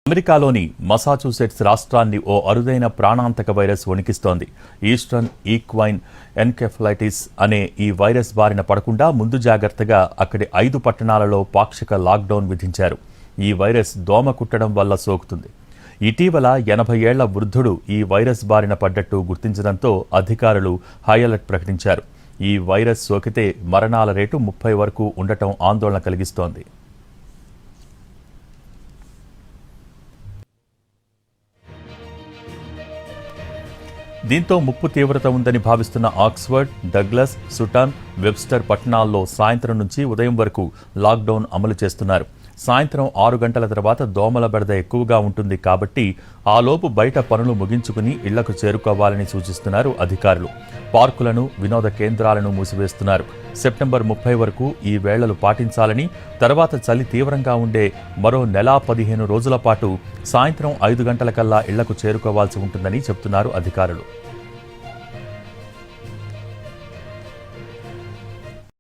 అమెరికాలోని మసాచుసెట్స్ రాష్ట్రాన్ని ఓ అరుదైన ప్రాణాంతక వైరస్ వణికిస్తోంది. ఈస్టర్న్ ఈక్వైన్ ఎన్కెఫలైటిస్ అనే ఈ వైరస్ బారిన పడకుండా ముందు జాగ్రత్తగా అక్కడి 5 పట్టణాలలో పాక్షిక లాక్డౌన్ విధించారు. ఈ వైరస్ దోమ కుట్టడం వల్ల సోకుతుంది. ఇటీవల 80 ఏళ్ల వృద్ధుడు ఈ వైరస్ బారిన పడ్డట్టు గుర్తించడంతో అధికారులు హై అలర్ట్ ప్రకటించారు. ఈ వైరస్ సోకితే మరణాల రేటు 30 వరకు ఉండటం ఆందోళన కలిగిస్తోంది. దీంతో ముప్పు తీవ్రత ఉందని భావిస్తున్న ఆక్స్ఫర్డ్, డగ్లస్, సుటాన్, వెబ్స్టర్ పట్టణాల్లో సాయంత్రం నుంచి ఉదయం వరకు లాక్డౌన్ అమలు చేస్తున్నారు. సాయంత్రం 6 గంటల తర్వాత దోమల బెడద ఎక్కువగా ఉంటుంది కాబట్టి ఆలోపు బయట పనులు ముగించుకుని ఇళ్లకు చేరుకోవాలని సూచిస్తున్నారు అధికారులు. పార్కులను, వినోద కేంద్రాలను మూసివేస్తున్నారు. సెప్టెంబర్ 30 వరకు ఈ వేళలు పాటించాలని, తర్వాత చలి తీవ్రంగా ఉండే మరో నెల 15 రోజుల పాటు సాయంత్రం 5 గంటలకల్లా ఇళ్లకు చేరుకోవాల్సి ఉంటుందని చెబుతున్నారు అధికారులు.